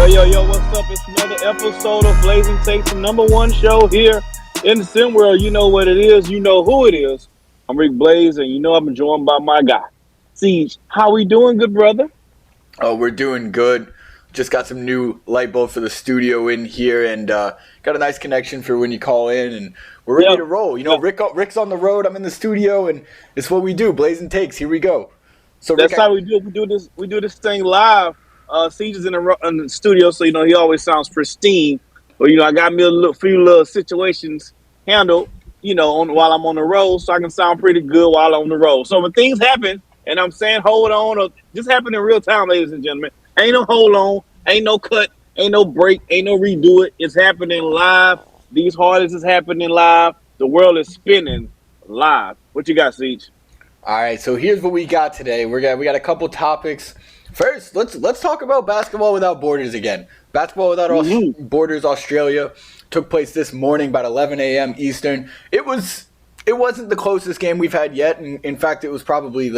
Yo, what's up? It's another episode of BLAZIN Takes, the number one show here in the SimWorld. You know what it is. You know who it is. I'm Rick Blaze, and you know I'm joined by my guy, Siege. How we doing, good brother? Oh, we're doing good. Just got some new light bulb for the studio in here, and got a nice connection for when you call in, and we're ready to roll. You know, Rick's on the road. I'm in the studio, and it's what we do. BLAZIN Takes. Here we go. So that's how we do it. We do this thing live. Siege is in the studio, so he always sounds pristine. But I got me a few little situations handled, while I'm on the road, so I can sound pretty good while I'm on the road. So when things happen, and I'm saying hold on, or just happen in real time, ladies and gentlemen, ain't no hold on, ain't no cut, ain't no break, ain't no redo it. It's happening live. These hardest is happening live. The world is spinning live. What you got, Siege? All right, so here's what we got today. We got a couple topics. First, let's talk about basketball without borders again. Basketball without borders Australia took place this morning about 11 a.m. Eastern. It wasn't the closest game we've had yet. In fact, it was probably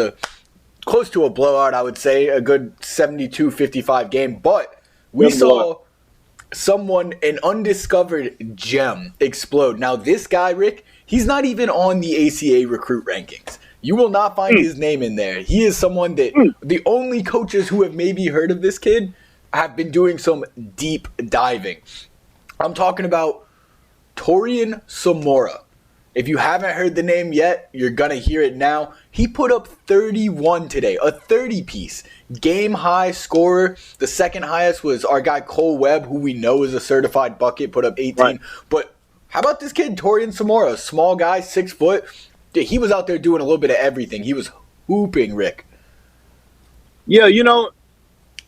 close to a blowout, I would say, a good 72-55 game. But we saw an undiscovered gem explode. Now, this guy, Rick, he's not even on the ACA recruit rankings. You will not find his name in there. He is someone that the only coaches who have maybe heard of this kid have been doing some deep diving. I'm talking about Torian Samora. If you haven't heard the name yet, you're going to hear it now. He put up 31 today, a 30-piece. Game-high scorer. The second highest was our guy Cole Webb, who we know is a certified bucket, put up 18. Right. But how about this kid, Torian Samora? Small guy, 6 foot. He was out there doing a little bit of everything. He was hooping, Rick. Yeah,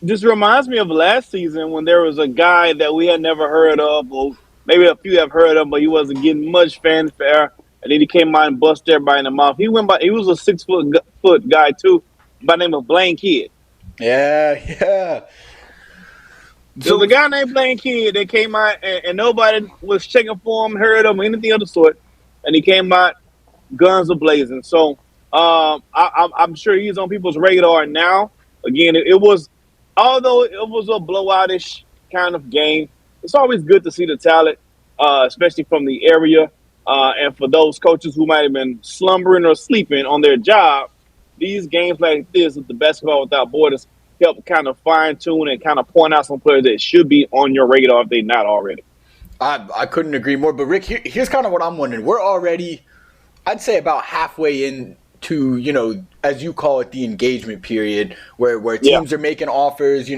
just reminds me of last season when there was a guy that we had never heard of, or maybe a few have heard of, but he wasn't getting much fanfare. And then he came out and busted everybody in the mouth. He was a 6 foot guy too, by the name of Blaine Kidd. Yeah. So the guy named Blaine Kidd that came out and nobody was checking for him, heard of him, anything of the sort. And he came out, guns are blazing. So I'm sure he's on people's radar now. Again, although it was a blowoutish kind of game, it's always good to see the talent, especially from the area. And for those coaches who might have been slumbering or sleeping on their job, these games like this with the Basketball Without Borders help kind of fine-tune and kind of point out some players that should be on your radar if they're not already. I couldn't agree more. But, Rick, here's kind of what I'm wondering. We're already, I'd say, about halfway into, as you call it, the engagement period where teams are making offers.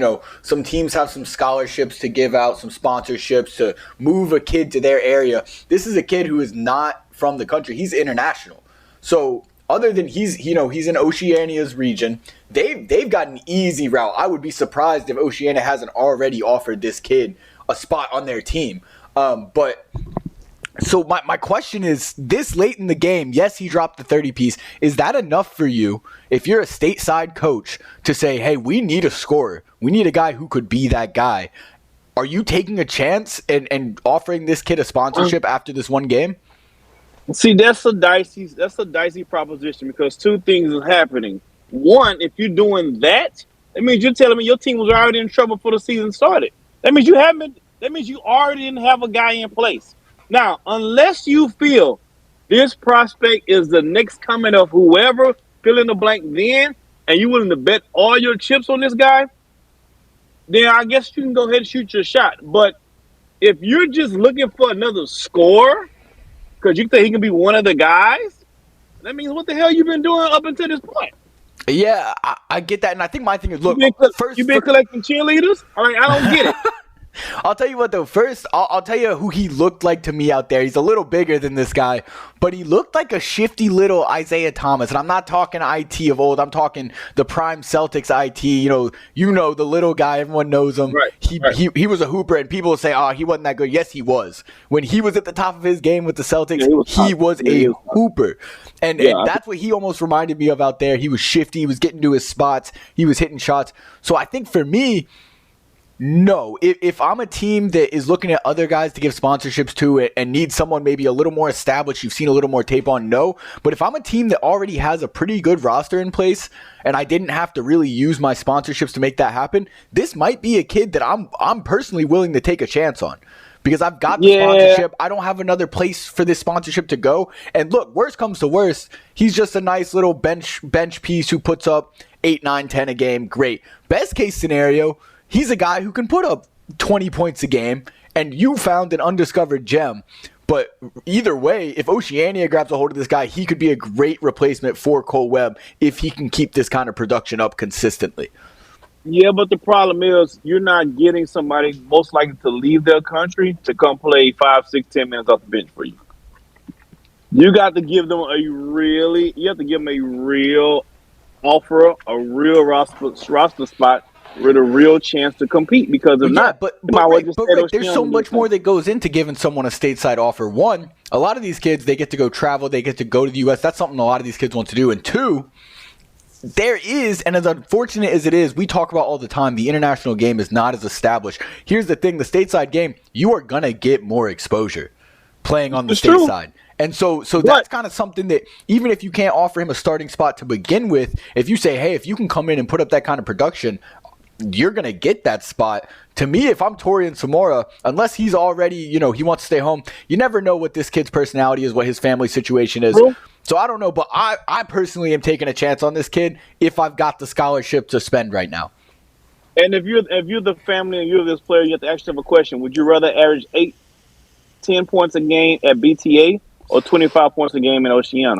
Some teams have some scholarships to give out, some sponsorships to move a kid to their area. This is a kid who is not from the country. He's international. So other than he's in Oceania's region, they've got an easy route. I would be surprised if Oceania hasn't already offered this kid a spot on their team. So my question is, this late in the game, yes, he dropped the 30-piece. Is that enough for you, if you're a stateside coach, to say, hey, we need a scorer. We need a guy who could be that guy. Are you taking a chance and offering this kid a sponsorship after this one game? See, that's a dicey proposition because two things are happening. One, if you're doing that means you're telling me your team was already in trouble before the season started. That means you already didn't have a guy in place. Now, unless you feel this prospect is the next coming of whoever, fill in the blank then, and you're willing to bet all your chips on this guy, then I guess you can go ahead and shoot your shot. But if you're just looking for another scorer, because you think he can be one of the guys, that means what the hell you been doing up until this point? Yeah, I get that. And I think my thing is, look, you've been collecting cheerleaders? All right, I don't get it. I'll tell you what, though. First, I'll tell you who he looked like to me out there. He's a little bigger than this guy, but he looked like a shifty little Isaiah Thomas. And I'm not talking IT of old. I'm talking the prime Celtics IT. The little guy. Everyone knows him. Right. He was a hooper, and people will say, oh, he wasn't that good. Yes, he was. When he was at the top of his game with the Celtics, he was a hooper. And that's what he almost reminded me of out there. He was shifty. He was getting to his spots. He was hitting shots. So I think for me, No, if I'm a team that is looking at other guys to give sponsorships to it and needs someone maybe a little more established, you've seen a little more tape on, no. But if I'm a team that already has a pretty good roster in place and I didn't have to really use my sponsorships to make that happen, this might be a kid that I'm personally willing to take a chance on. Because I've got the sponsorship. I don't have another place for this sponsorship to go. And look, worst comes to worst, he's just a nice little bench piece who puts up 8, 9, 10 a game. Great. Best case scenario, he's a guy who can put up 20 points a game, and you found an undiscovered gem. But either way, if Oceania grabs a hold of this guy, he could be a great replacement for Cole Webb if he can keep this kind of production up consistently. Yeah, but the problem is you're not getting somebody most likely to leave their country to come play 5, 6, 10 minutes off the bench for you. You got to give them a real offer, a real roster spot with a real chance to compete. Because if not, but Rick, there's so much more that goes into giving someone a stateside offer. One, a lot of these kids, they get to go travel, they get to go to the U.S. That's something a lot of these kids want to do. And two, there is, and as unfortunate as it is, we talk about all the time, the international game is not as established. Here's the thing, the stateside game, you are going to get more exposure playing on the stateside. And so that's kind of something that even if you can't offer him a starting spot to begin with, if you say, hey, if you can come in and put up that kind of production, you're going to get that spot. To me, if I'm Torian Samora, unless he's already, he wants to stay home, you never know what this kid's personality is, what his family situation is. True. So I don't know, but I personally am taking a chance on this kid if I've got the scholarship to spend right now. And if you're the family and you're this player, you have to ask yourself a question. Would you rather average 8, 10 points a game at BTA or 25 points a game in Oceania?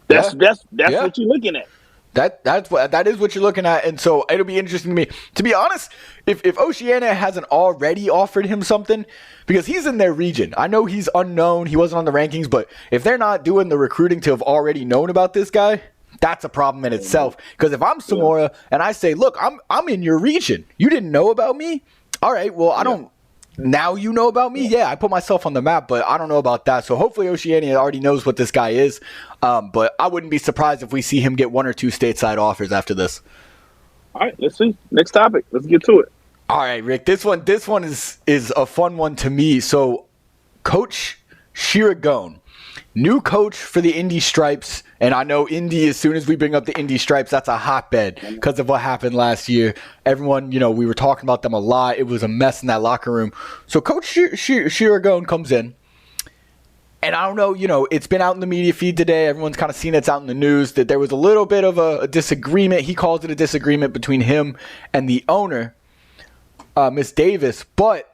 That's what you're looking at. That is what you're looking at, and so it'll be interesting to me. To be honest, if Oceania hasn't already offered him something, because he's in their region. I know he's unknown, he wasn't on the rankings, but if they're not doing the recruiting to have already known about this guy, that's a problem in itself. Because if I'm Samora and I say, look, I'm in your region, you didn't know about me? All right, well, I don't. Now you know about me? Yeah, I put myself on the map, but I don't know about that. So hopefully Oceania already knows what this guy is. But I wouldn't be surprised if we see him get 1 or 2 stateside offers after this. All right, let's see. Next topic. Let's get to it. All right, Rick. This one is a fun one to me. So Coach Shiragone, new coach for the Indy Stripes. And I know Indy, as soon as we bring up the Indy Stripes, that's a hotbed because of what happened last year. Everyone, we were talking about them a lot. It was a mess in that locker room. So Coach Shiragone comes in. And I don't know, it's been out in the media feed today. Everyone's kind of seen it's out in the news that there was a little bit of a disagreement. He calls it a disagreement between him and the owner, Miss Davis. But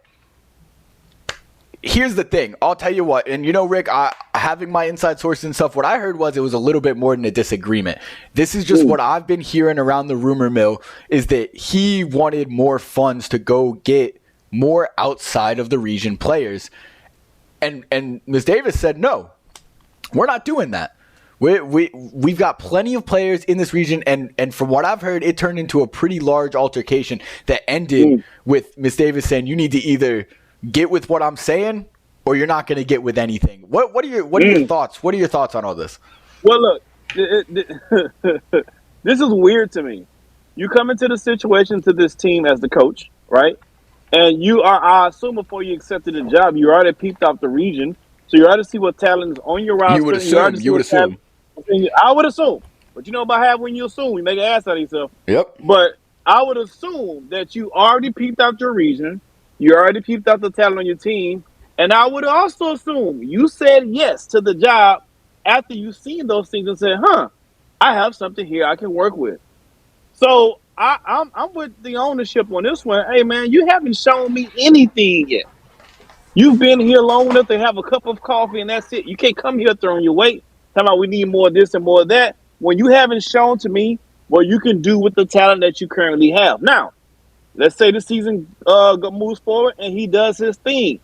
here's the thing. I'll tell you what. And Rick, having my inside sources and stuff, what I heard was it was a little bit more than a disagreement. This is just what I've been hearing around the rumor mill is that he wanted more funds to go get more outside of the region players. And Ms. Davis said, no, we're not doing that. We've got plenty of players in this region, and from what I've heard, it turned into a pretty large altercation that ended with Ms. Davis saying, you need to either get with what I'm saying or you're not going to get with anything. What are your thoughts? What are your thoughts on all this? Well, look, this is weird to me. You come into the situation to this team as the coach, right? And I assume before you accepted the job, you already peeped out the region. So you already see what talent is on your roster. You would assume. I would assume. But you know about how when you assume, you make an ass out of yourself. Yep. But I would assume that you already peeped out your region. You already peeped out the talent on your team. And I would also assume you said yes to the job after you've seen those things and said, I have something here I can work with. So I'm with the ownership on this one. Hey, man, you haven't shown me anything yet. You've been here long enough to have a cup of coffee, and that's it. You can't come here throwing your weight, talking about we need more of this and more of that, when you haven't shown to me what you can do with the talent that you currently have. Now, let's say the season moves forward, and he does his thing.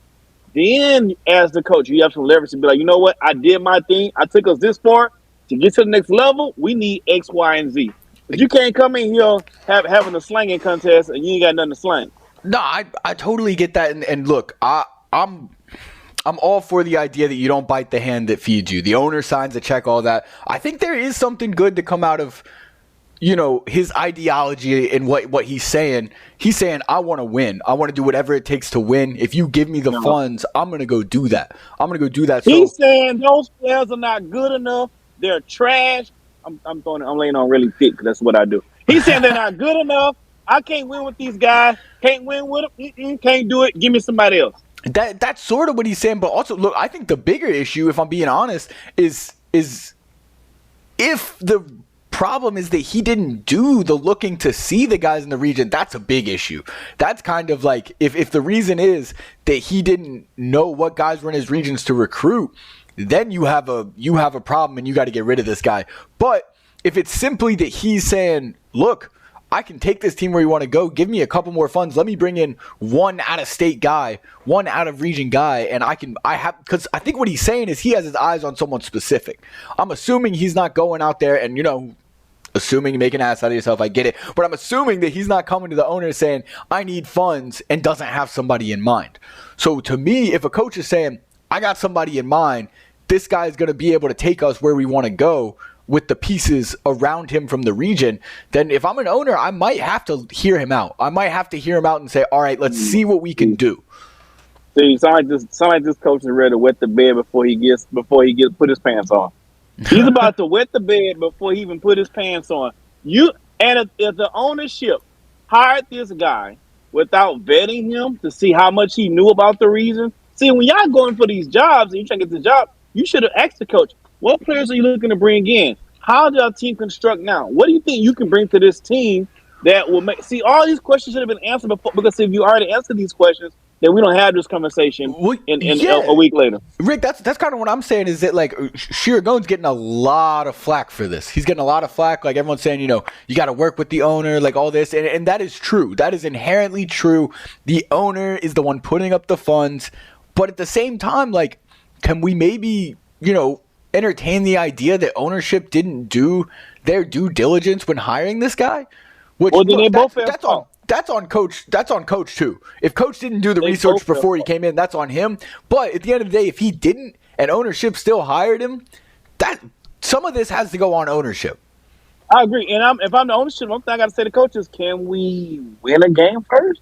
Then, as the coach, you have some leverage to be like, you know what? I did my thing. I took us this far. To get to the next level, we need X, Y, and Z. But you can't come in here having a slanging contest and you ain't got nothing to slang. No, I totally get that. And look, I'm all for the idea that you don't bite the hand that feeds you. The owner signs a check, all that. I think there is something good to come out of, his ideology and what he's saying. He's saying, I want to win. I want to do whatever it takes to win. If you give me the funds, I'm going to go do that. He's saying those players are not good enough. They're trash. I'm laying on really thick because that's what I do. He's saying they're not good enough. I can't win with these guys. Can't win with them. Can't do it. Give me somebody else. That's sort of what he's saying. But also, look, I think the bigger issue, if I'm being honest, is if the problem is that he didn't do the looking to see the guys in the region. That's a big issue. That's kind of like if the reason is that he didn't know what guys were in his regions to recruit, then you have a problem and you got to get rid of this guy. But if it's simply that he's saying, look, I can take this team where you want to go. Give me a couple more funds. Let me bring in one out-of-state guy, one out-of-region guy, and because I think what he's saying is he has his eyes on someone specific. I'm assuming he's not going out there and, assuming you make an ass out of yourself, I get it. But I'm assuming that he's not coming to the owner saying, I need funds, and doesn't have somebody in mind. So to me, if a coach is saying, I got somebody in mind, this guy is going to be able to take us where we want to go with the pieces around him from the region, then if I'm an owner, I might have to hear him out. I might have to hear him out and say, all right, let's see what we can do. See, sound like this coach is ready to wet the bed before he put his pants on. He's about to wet the bed before he even put his pants on. If the ownership hired this guy without vetting him to see how much he knew about the region. See, when y'all going for these jobs and you trying to get the job, you should have asked the coach, what players are you looking to bring in? How does our team construct now? What do you think you can bring to this team that will make? See, all these questions should have been answered before, because if you already answered these questions, then we don't have this conversation a week later. Rick, that's kind of what I'm saying is that, like, Shiragone's getting a lot of flack for this. He's getting a lot of flack. Like, everyone's saying, you got to work with the owner, like all this. And that is true. That is inherently true. The owner is the one putting up the funds. But at the same time, like, can we maybe, entertain the idea that ownership didn't do their due diligence when hiring this guy? That's on coach. That's on coach too. If coach didn't do the research before he came in, that's on him. But at the end of the day, if he didn't and ownership still hired him, that some of this has to go on ownership. I agree. And if I'm the ownership, one thing I got to say to coaches, can we win a game first?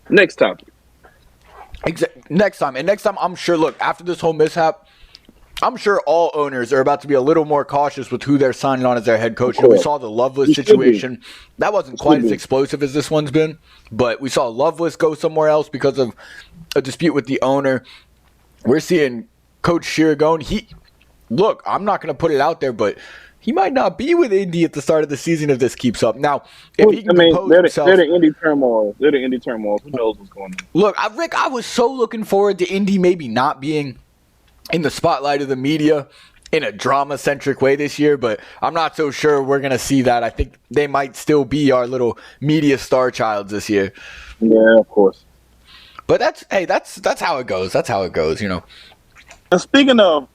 Next topic. Next time, I'm sure. Look, after this whole mishap, I'm sure all owners are about to be a little more cautious with who they're signing on as their head coach. We saw the Loveless situation. That wasn't quite as explosive as this one's been, but we saw Loveless go somewhere else because of a dispute with the owner. We're seeing Coach Shiragone. Look, I'm not going to put it out there, but he might not be with Indy at the start of the season if this keeps up. Now, if he can compose himself... They're the Indy turmoil. Who knows what's going on? Look, Rick, I was so looking forward to Indy maybe not being in the spotlight of the media in a drama-centric way this year, but I'm not so sure we're going to see that. I think they might still be our little media star childs this year. Yeah, of course. But that's how it goes. That's how it goes, And speaking of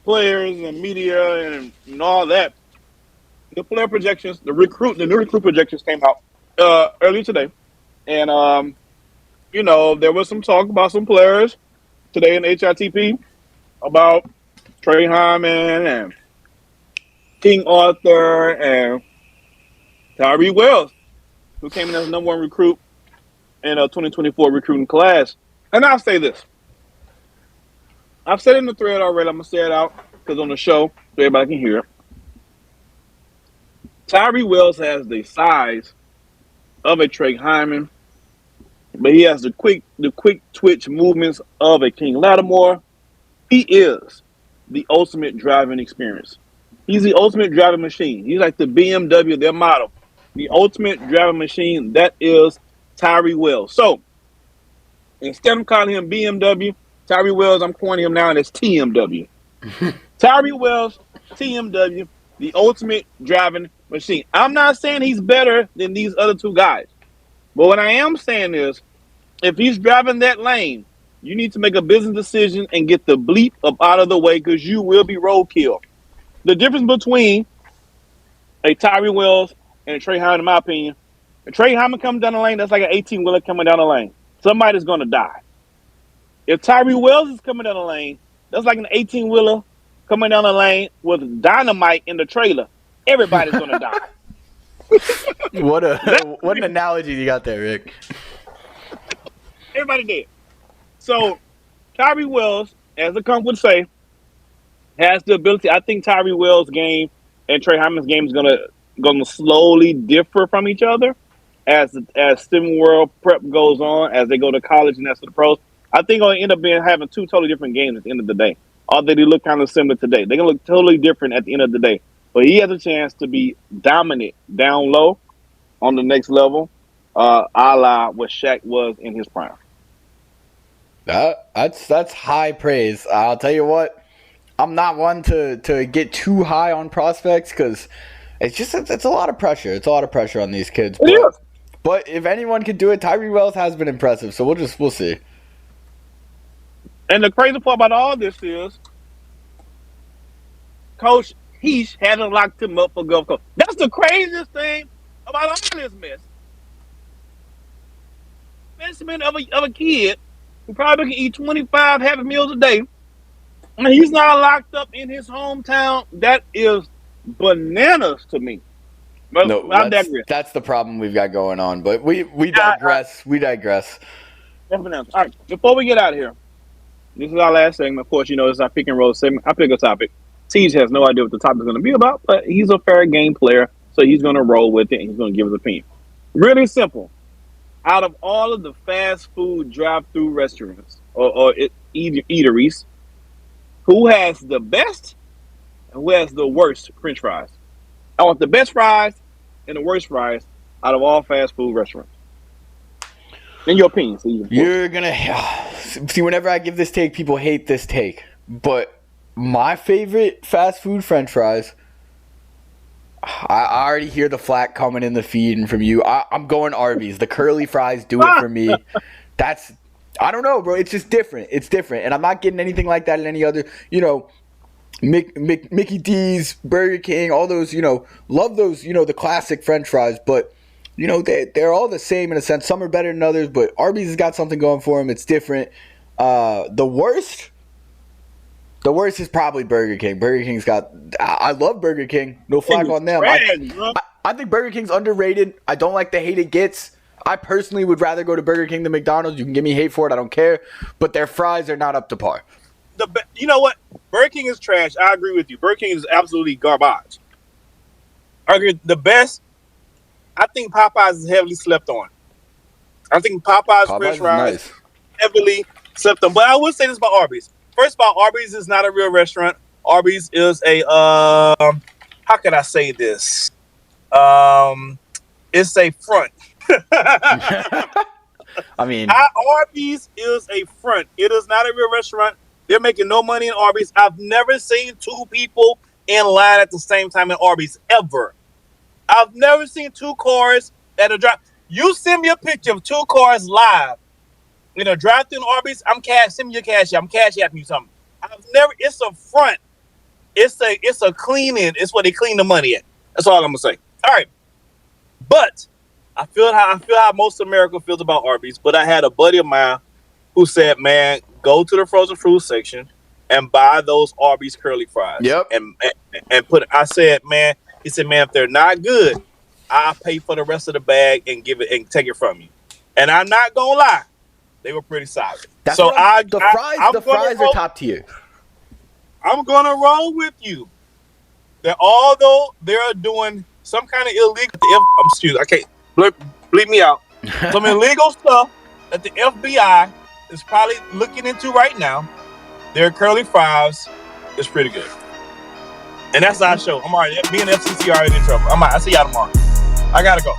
players and media and all that, the player projections, the new recruit projections came out earlier today. And, there was some talk about some players today in HITP about Trey Hyman and King Arthur and Tyree Wells, who came in as number one recruit in a 2024 recruiting class. And I'll say this. I've said it in the thread already. I'm going to say it out because on the show, so everybody can hear it. Tyree Wells has the size of a Trey Hyman, but he has the quick twitch movements of a King Lattimore. He is the ultimate driving experience. He's the ultimate driving machine. He's like the BMW, their model. The ultimate driving machine, that is Tyree Wells. So, instead of calling him BMW, Tyree Wells, I'm calling him now, and it's TMW. Tyree Wells, TMW, the ultimate driving machine. I'm not saying he's better than these other two guys. But what I am saying is, if he's driving that lane, you need to make a business decision and get the bleep up out of the way, because you will be roadkill. The difference between a Tyree Wells and a Trey Hyman, in my opinion, a Trey Hyman coming down the lane, that's like an 18-wheeler coming down the lane. Somebody's going to die. If Tyree Wells is coming down the lane, that's like an 18-wheeler coming down the lane with dynamite in the trailer. everybody's gonna die. What an analogy you got there, Rick. Everybody dead. So Tyree Wells, as the comp would say, has the ability. I think Tyree Wells' game and Trey Hyman's game is gonna slowly differ from each other as SimWorld prep goes on, as they go to college and that's to the pros. I think it'll end up having two totally different games at the end of the day. Although they look kind of similar today, they're gonna look totally different at the end of the day. But he has a chance to be dominant down low on the next level, a la what Shaq was in his prime. That's high praise. I'll tell you what, I'm not one to get too high on prospects because it's a lot of pressure. It's a lot of pressure on these kids. But if anyone can do it, Tyree Wells has been impressive. So we'll see. And the crazy part about all this is, Coach Heesh hasn't locked him up for Gulf Coast. That's the craziest thing about all this mess. Specimen of a kid who probably can eat 25 Happy Meals a day, and he's not locked up in his hometown. That is bananas to me. But No, that's the problem we've got going on. But we digress. We digress. All right, before we get out of here, this is our last segment. Of course, this is our pick and roll segment. I pick a topic. Teej has no idea what the topic is going to be about, but he's a fair game player, so he's going to roll with it and he's going to give his opinion. Really simple. Out of all of the fast food drive-through restaurants or eateries, who has the best and who has the worst French fries? I want the best fries and the worst fries out of all fast food restaurants. In your opinion, Steve. You're gonna see. Whenever I give this take, people hate this take. But my favorite fast food French fries. I already hear the flack coming in the feed and from you. I'm going Arby's. The curly fries do it for me. I don't know, bro. It's just different. It's different, and I'm not getting anything like that in any other. Mickey D's, Burger King, all those. Love those. The classic French fries, but. They're all the same in a sense. Some are better than others, but Arby's has got something going for them. It's different. The worst is probably Burger King. Burger King's got. I love Burger King. No flag on them. I think Burger King's underrated. I don't like the hate it gets. I personally would rather go to Burger King than McDonald's. You can give me hate for it. I don't care. But their fries are not up to par. You know what? Burger King is trash. I agree with you. Burger King is absolutely garbage. I agree. The best. I think Popeyes is heavily slept on. I think Popeyes French fries heavily slept on. But I would say this about Arby's. First of all, Arby's is not a real restaurant. Arby's is a how can I say this? It's a front. I mean, Arby's is a front. It is not a real restaurant. They're making no money in Arby's. I've never seen two people in line at the same time in Arby's ever. I've never seen two cars at a drive. You send me a picture of two cars live in a drive-thru in Arby's. Send me your cash. I'm cash apping you something. It's a front. It's a clean in. It's where they clean the money at. That's all I'm gonna say. All right, but I feel how most of America feels about Arby's. But I had a buddy of mine who said, "Man, go to the frozen fruit section and buy those Arby's curly fries." Yep. And put. I said, man. He said, "Man, if they're not good, I'll pay for the rest of the bag and give it and take it from you." And I'm not gonna lie, they were pretty solid. The fries are top tier. I'm gonna roll with you. That although they're doing some kind of illegal, I can't bleep me out. Some illegal stuff that the FBI is probably looking into right now. Their curly fries is pretty good. And that's our show. I'm already, me and FCC are already in trouble. I see y'all tomorrow. I gotta go.